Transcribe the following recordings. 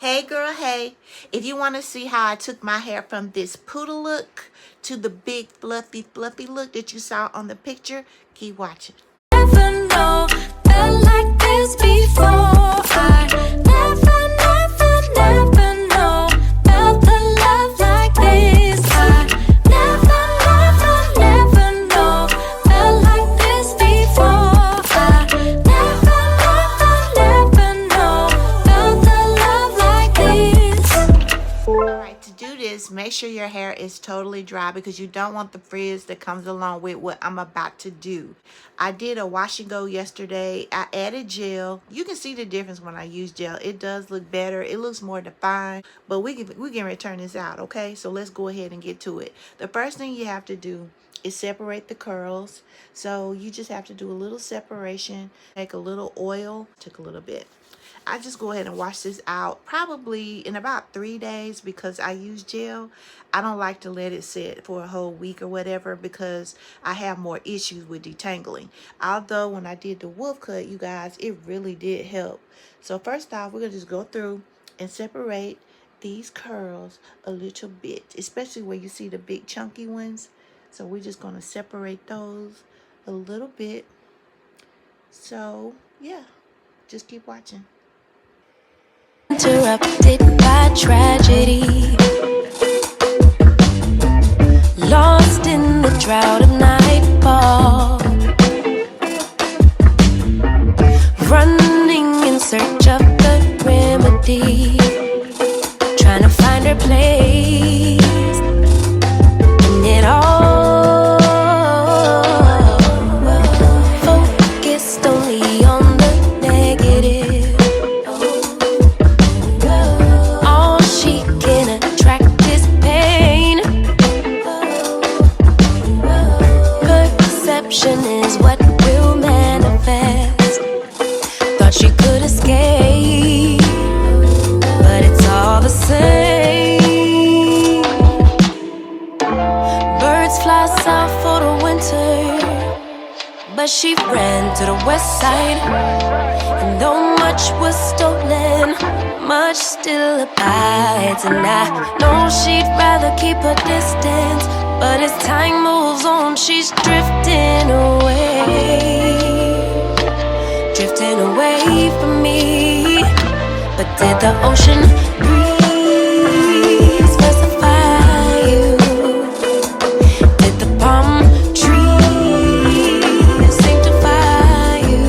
Hey girl, hey. If you want to see how I took my hair from this poodle look to the big fluffy look that you saw on the picture, keep watching. Never know, felt like this before. I never know, felt the love like this. I never know, felt like this before. I never know, felt the love like this. Alright, to do this, make sure your hair is totally dry because you don't want the frizz that comes along with what I'm about to do. I did a wash and go yesterday. I added gel. You can see the difference when I use gel. It does look better. It looks more defined, but we can return this out, okay? So let's go ahead and get to it. The first thing you have to do is separate the curls. So you just have to do a little separation. Take a little oil, take a little bit. I just go ahead and wash this out probably in about 3 days because I use gel. I don't like to let it sit for a whole week or whatever because I have more issues with detangling. Although when I did the wolf cut, you guys, it really did help. So first off, we're going to just go through and separate these curls a little bit, especially where you see the big chunky ones. So we're just going to separate those a little bit. So yeah, just keep watching. Interrupted by tragedy, lost in the drought of nightfall, running in search of the remedy, trying to find her place in it all, focused only on the negative. Is what will manifest. Thought she could escape, but it's all the same. Birds fly south for the winter, but she ran to the west side. And though much was stolen, much still abides. And I know she'd rather keep her distance, but as time moves on, she's drifting away from me. But did the ocean breeze pacify you? Did the palm trees sanctify you?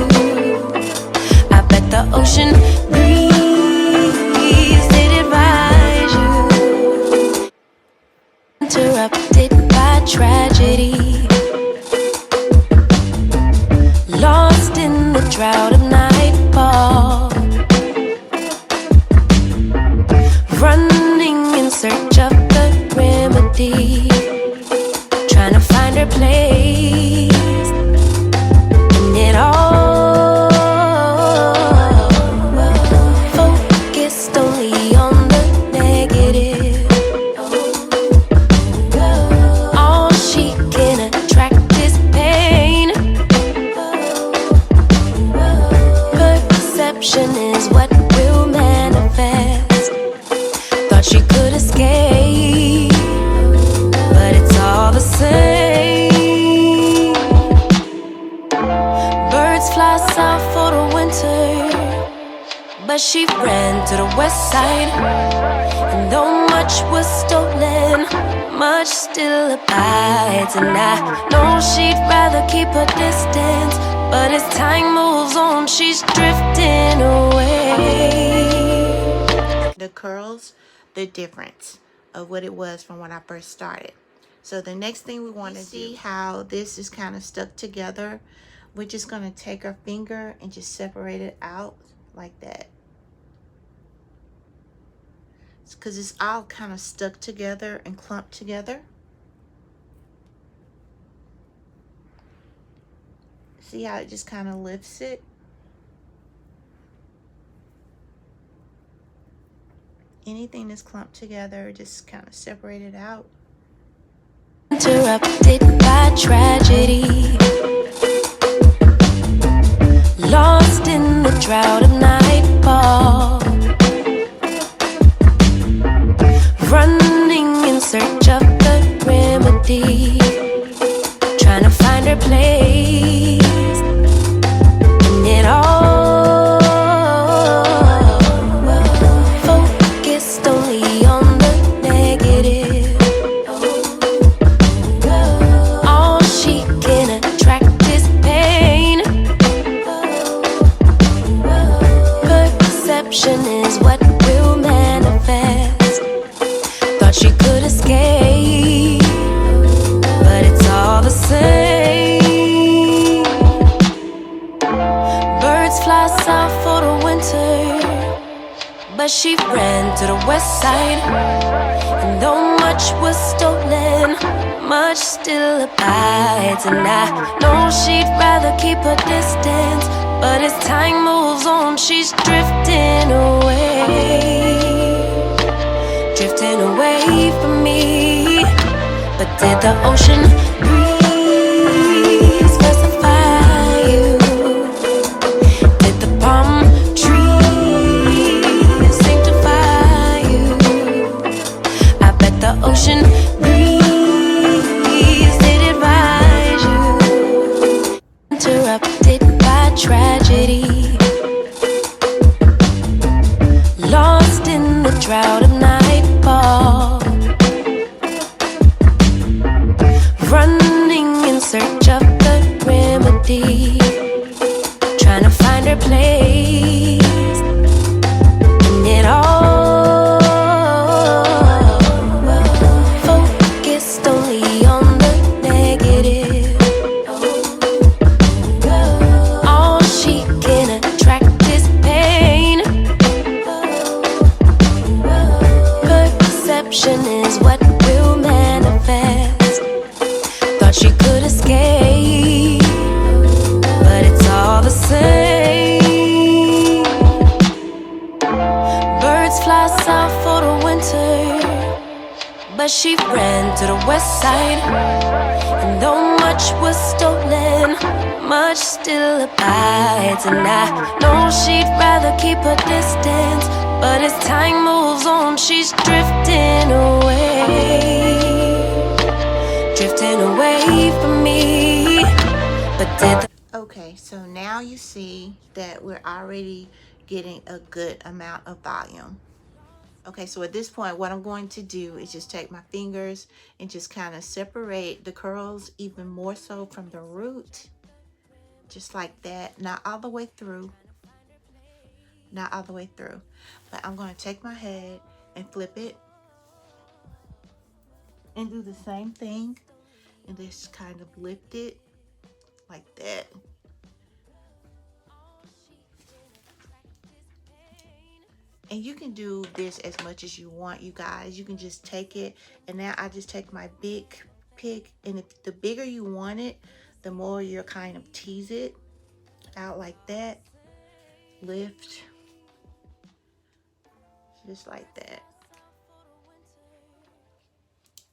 I bet the ocean breeze did advise you. Interrupted by tragedy, lost in the drought of nightfall, running in search of the remedy, trying to find her place in it all, focused only on the negative. All she can attract is pain. Perception is what will manifest. Thought she could escape, but it's all the same. Birds fly south for the winter, but she ran to the west side. And though much was stolen, much still abides. And I know she'd rather keep her distance, but as time moves on, she's drifting away. The curls, the difference of what it was from when I first started. So the next thing we want to see how this is kind of stuck together. We're just going to take our finger and just separate it out like that. Because it's all kind of stuck together and clumped together. See how it just kind of lifts it? Anything that's clumped together, just kind of separate it out. Interrupted by tragedy, lost in the drought of nightfall, she ran to the west side. And though much was stolen, much still abides. And I know she'd rather keep her distance, but as time moves on, she's drifting away. Drifting away from me. But did the ocean breeze pacify you? Did the palm trees sanctify you? I bet the ocean breeze did advise you. Interrupted by tragedy, lost in the drought of nightfall, running in search of the remedy, trying to find her place in it all. Focused only on the negative, all she can attract is pain. Perception is what will manifest. Thought she could escape, but it's all the same. Birds fly south for the winter, but she ran to the west side. And though much was stolen, much still abides. And I know she'd rather keep her distance, but as time moves on, she's drifting away. Drifting away from me. But did the Okay, so now you see that we're already getting a good amount of volume. Okay, so at this point, what I'm going to do is just take my fingers and just kind of separate the curls even more so from the root. Just like that. Not all the way through. Not all the way through. But I'm going to take my head and flip it. And do the same thing. And just kind of lift it like that. And you can do this as much as you want, you guys. You can just take it, and now I just take my big pick, and if the bigger you want it, the more you're kind of tease it out like that. Lift. Just like that.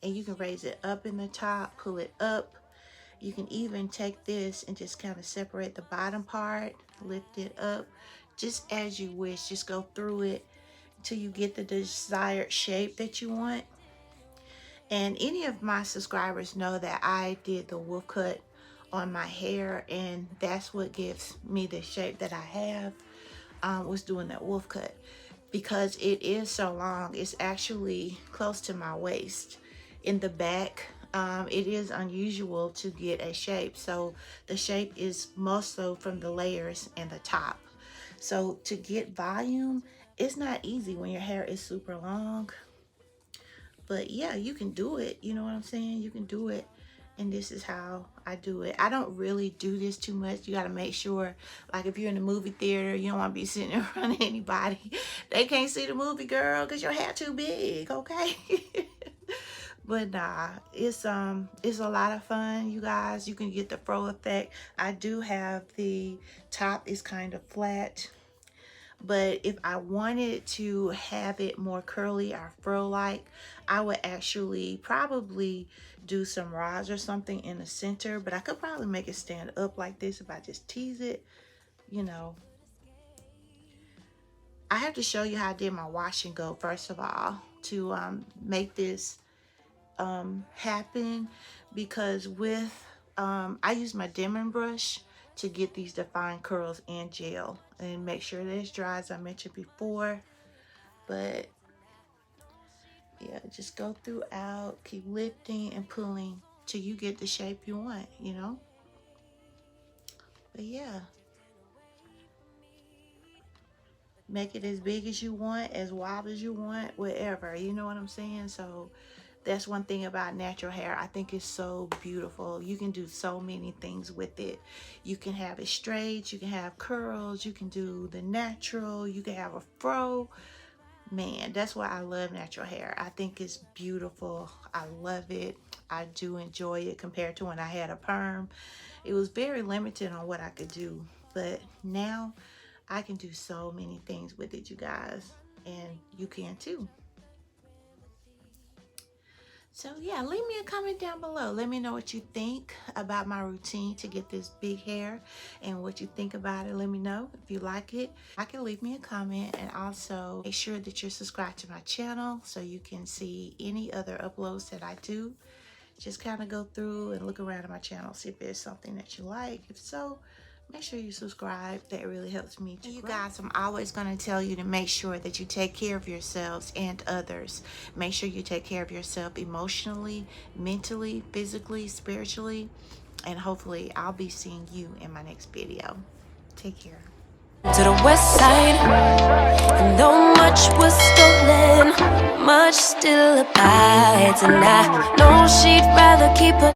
And you can raise it up in the top, pull it up. You can even take this and just kind of separate the bottom part, lift it up, just as you wish. Just go through it until you get the desired shape that you want. And any of my subscribers know that I did the wolf cut on my hair, and that's what gives me the shape that I have, was doing that wolf cut. Because it is so long, it's actually close to my waist in the back. It is unusual to get a shape, so the shape is most so from the layers and the top. So to get volume, it's not easy when your hair is super long, but yeah, you can do it. You know what I'm saying? You can do it. And this is how I do it. I don't really do this too much. You got to make sure, like if you're in the movie theater, you don't want to be sitting in front of anybody. They can't see the movie, girl, because your hair too big, okay? But nah, it's a lot of fun, you guys. You can get the fro effect. I do have the top is kind of flat, but if I wanted to have it more curly or fro-like, I would actually probably do some rods or something in the center, but I could probably make it stand up like this if I just tease it, you know. I have to show you how I did my wash and go first of all to make this happen, because with I use my dimming brush to get these defined curls in gel and make sure that it's dry, as I mentioned before. But yeah, just go throughout, keep lifting and pulling till you get the shape you want, you know. But yeah, make it as big as you want, as wide as you want, whatever, you know what I'm saying? So that's one thing about natural hair. I think it's so beautiful. You can do so many things with it. You can have it straight, you can have curls, you can do the natural, you can have a fro, Man, that's why I love natural hair. I think it's beautiful. I love it. I do enjoy it compared to when I had a perm. It was very limited on what I could do, but now I can do so many things with it, you guys, and you can too. So yeah, leave me a comment down below. Let me know what you think about my routine to get this big hair and what you think about it. Let me know if you like it. I can leave me a comment, and also make sure that you're subscribed to my channel so you can see any other uploads that I do. Just kind of go through and look around at my channel, see if there's something that you like. If so, make sure you subscribe. That really helps me to grow. You guys, I'm always going to tell you to make sure that you take care of yourselves and others. Make sure you take care of yourself emotionally, mentally, physically, spiritually, and hopefully I'll be seeing you in my next video. Take care. To the west side, and though much was stolen, much still abides, and I know she'd rather keep her